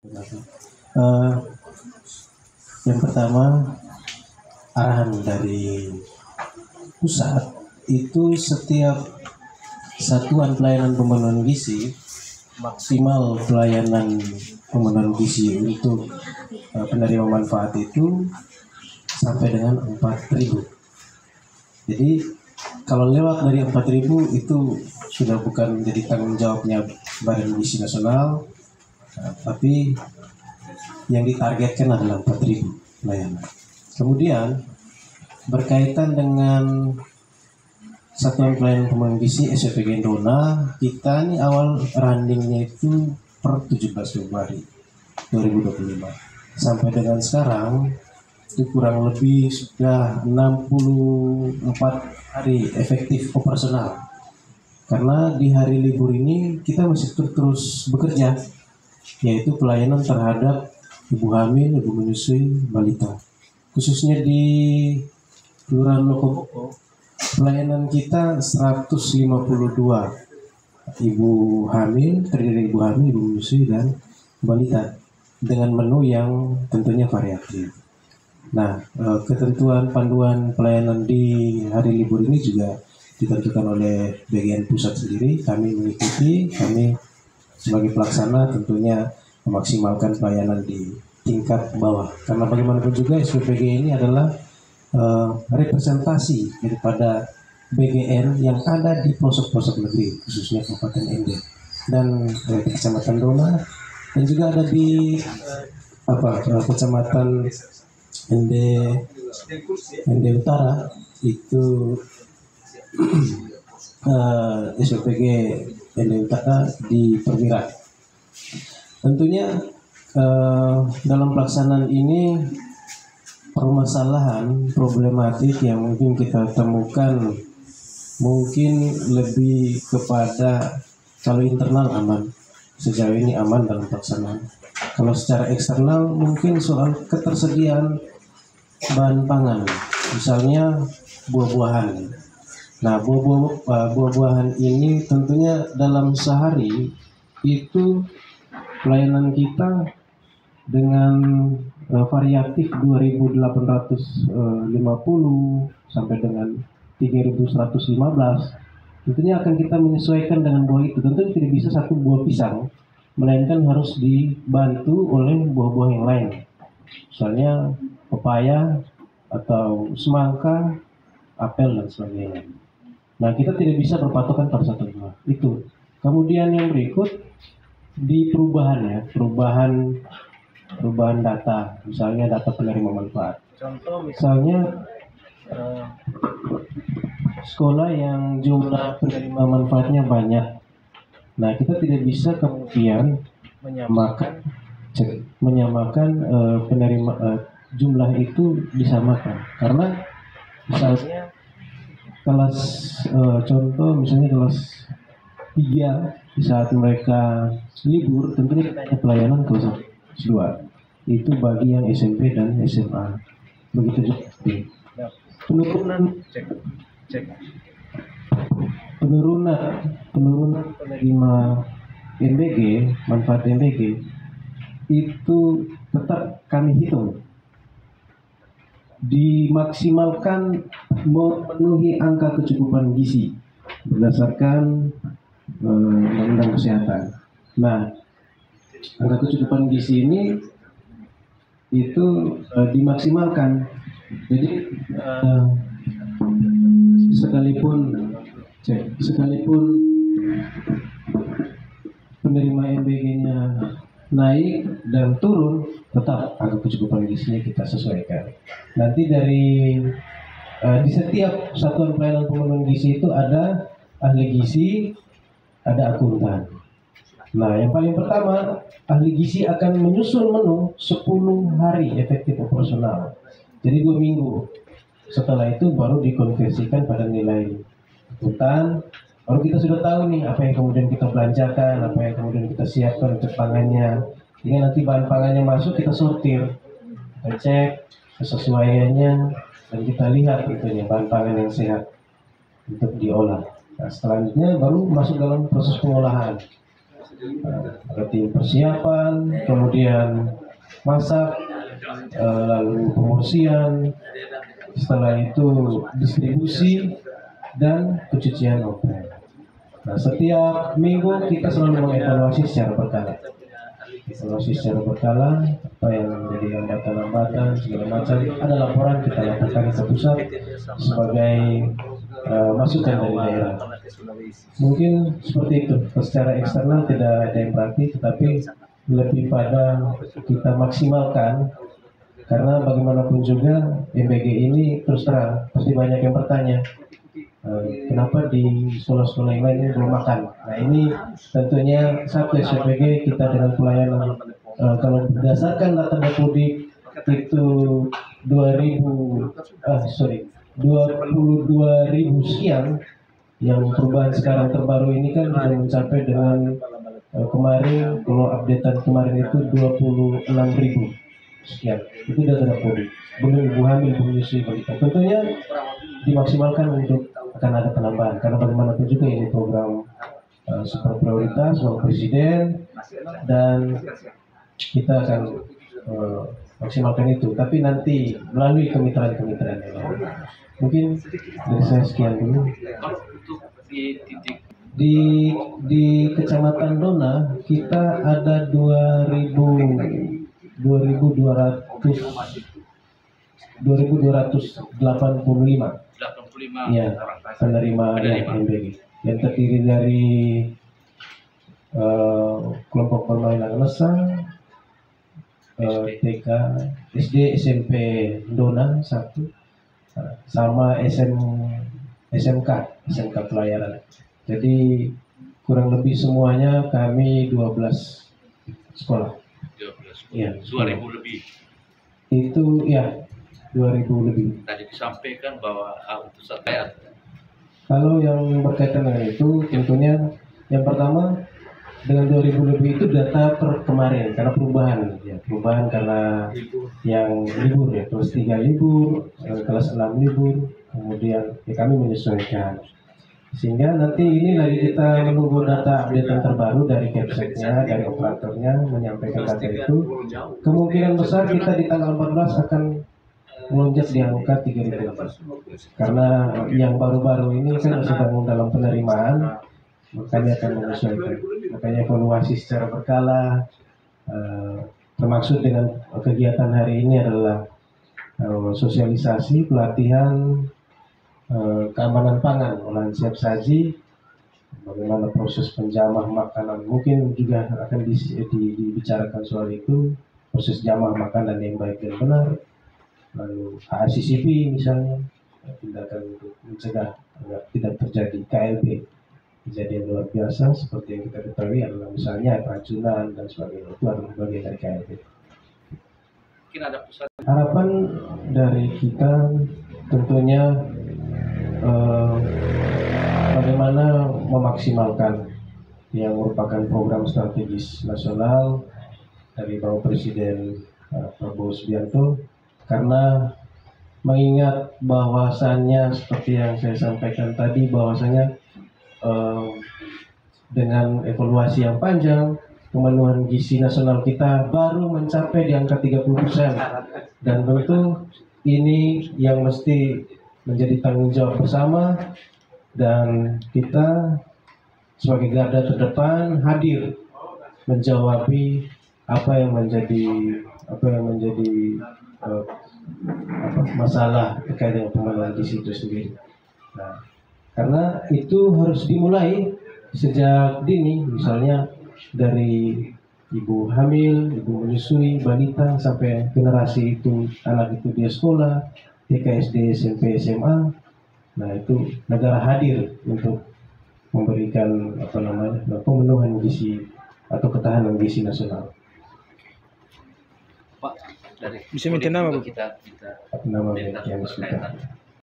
Eh, yang pertama, arahan dari pusat itu setiap satuan pelayanan pemenuhan gizi maksimal pelayanan pemenuhan gizi untuk penerima manfaat itu sampai dengan 4.000. Jadi kalau lewat dari 4.000 itu sudah bukan menjadi tanggung jawabnya Badan Gizi Nasional, tapi yang ditargetkan adalah 4.000 pelayanan. Kemudian berkaitan dengan Satuan Pelayanan Pemenuhan Gizi SPPG Dona, kita ini awal runningnya itu per 17 Februari 2025 sampai dengan sekarang itu kurang lebih sudah 64 hari efektif operasional, karena di hari libur ini kita masih terus bekerja, yaitu pelayanan terhadap ibu hamil, ibu menyusui, balita. Khususnya di Kelurahan Lokoboko, pelayanan kita 152 ibu hamil, terdiri ibu hamil, ibu menyusui, dan balita, dengan menu yang tentunya variatif. Nah, ketentuan panduan pelayanan di hari libur ini juga ditentukan oleh bagian pusat sendiri. Kami mengikuti, kami sebagai pelaksana tentunya memaksimalkan pelayanan di tingkat bawah, karena bagaimanapun juga SPPG ini adalah representasi daripada BGN yang ada di pelosok-pelosok negeri, khususnya Kabupaten Ende dan Kecamatan Dona, dan juga ada di Kecamatan Ende Utara itu SPPG Ende Utara di Perwira. Tentunya dalam pelaksanaan ini permasalahan problematik yang mungkin kita temukan mungkin lebih kepada kalau internal aman, sejauh ini aman dalam pelaksanaan. Kalau secara eksternal mungkin soal ketersediaan bahan pangan, misalnya buah-buahan. Nah, buah-buahan ini tentunya dalam sehari itu pelayanan kita dengan variatif 2.850 sampai dengan 3.115, tentunya akan kita menyesuaikan dengan buah itu. Tentu tidak bisa satu buah pisang, melainkan harus dibantu oleh buah-buah yang lain, misalnya pepaya atau semangka, apel, dan sebagainya. Nah, kita tidak bisa berpatokan pada satu buah itu. Kemudian yang berikut di perubahan data, misalnya data penerima manfaat. Contoh misalnya sekolah yang jumlah penerima manfaatnya banyak. Nah, kita tidak bisa kemudian menyamakan penerima jumlah itu disamakan, karena misalnya kelas contoh misalnya kelas 3 di saat mereka libur, tentunya kita hanya pelayanan kelas 2 itu bagi yang SMP dan SMA. Begitu juga penurunan penerima MBG, manfaat MBG itu tetap kami hitung dimaksimalkan memenuhi angka kecukupan gizi berdasarkan Undang-Undang Kesehatan. Nah, angka kecukupan gizi ini itu dimaksimalkan. Jadi sekalipun penerima MBG-nya naik dan turun, tetap angka kecukupan gizinya kita sesuaikan. Nanti di setiap satuan pelayanan pemenuhan gizi itu ada ahli gizi, ada akuntan. Nah, yang paling pertama, ahli gizi akan menyusun menu 10 hari efektif operasional. Jadi 2 minggu. Setelah itu baru dikonversikan pada nilai akuntan. Baru kita sudah tahu nih apa yang kemudian kita belanjakan, apa yang kemudian kita siapkan untuk pangannya. Jadi nanti bahan pangannya masuk, kita sortir, kita cek kesesuaiannya, dan kita lihat itunya bahan pangan yang sehat untuk diolah. Nah, selanjutnya baru masuk dalam proses pengolahan. ada tim persiapan, kemudian masak, lalu pembersihan, setelah itu distribusi dan pencucian open. Nah, setiap minggu kita selalu mengevaluasi secara berkala. Evaluasi secara berkala, apa yang menjadi hambatan-hambatan segala macam, ada laporan kita laporkan ke pusat sebagai masukan dari daerah. Mungkin seperti itu. Secara eksternal tidak ada yang berarti, tetapi lebih pada kita maksimalkan, karena bagaimanapun juga MBG ini terus terang pasti banyak yang bertanya, kenapa di sekolah-sekolah yang lain ini belum makan. Nah, ini tentunya satu SPG kita dengan pelayanan, kalau berdasarkan data Dapodik itu 22.000 sekian, yang perubahan sekarang terbaru ini kan sudah mencapai dengan kemarin, kalau updatean kemarin itu 26.000 sekian. Itu data Dapodik, belum ibu hamil, belum menyusui balita. Tentunya dimaksimalkan untuk akan ada penambahan, karena bagaimanapun juga ini program super prioritas Bapak Presiden, dan kita akan maksimalkan itu, tapi nanti melalui kemitraan-kemitraan yang lain. Mungkin dari saya sekian dulu. Di Kecamatan Dona kita ada 2.285 ya penerima MBG, yang terdiri dari kelompok permainan lesang, TK, SD, SMP Dona 1, sama SMK pelayaran. Jadi kurang lebih semuanya kami 12 sekolah. 12 ya, 2.000 lebih. Itu ya 2.000 lebih. Tadi disampaikan bahwa untuk saya. Kalau yang berkaitan dengan itu, tentunya yang pertama dengan 2.000 lebih itu data per kemarin, karena perubahan karena yang libur ya, kelas 3 libur, kelas 6 libur, kemudian ya kami menyesuaikan. Sehingga nanti ini lagi kita menunggu data update yang terbaru dari Kepseknya, dari operatornya menyampaikan data itu. Kemungkinan besar kita di tanggal 14 akan melonjak di angka 3.000, karena yang baru-baru ini kan sedang dalam penerimaan, makanya akan menyesuaikan. Makanya evaluasi secara berkala, termaksud dengan kegiatan hari ini adalah sosialisasi, pelatihan, keamanan pangan, olahan siap saji, bagaimana proses penjamah makanan, mungkin juga akan dibicarakan soal itu, proses jamah makanan yang baik dan benar. Lalu HACCP misalnya, tindakan untuk mencegah agar tidak terjadi KLB, kejadian luar biasa seperti yang kita ketahui adalah misalnya keracunan dan sebagainya, itu adalah bagian dari KLB. Mungkin ada pesan. Harapan dari kita tentunya bagaimana memaksimalkan yang merupakan program strategis nasional dari Bapak Presiden Prabowo Subianto, karena mengingat bahwasannya seperti yang saya sampaikan tadi, bahwasannya dengan evaluasi yang panjang, pemenuhan gizi nasional kita baru mencapai di angka 30%, dan tentu ini yang mesti menjadi tanggung jawab bersama, dan kita sebagai garda terdepan hadir menjawabi apa yang menjadi masalah terkait dengan pemenuhan gizi itu sendiri. Nah, karena itu harus dimulai sejak dini, misalnya dari ibu hamil, ibu menyusui, balita, sampai generasi itu anak itu dia sekolah, TK, SD, SMP, SMA. Nah, itu negara hadir untuk memberikan pemenuhan gizi atau ketahanan gizi nasional. Pak, dari bisa minta nama, Bu? kita nama yang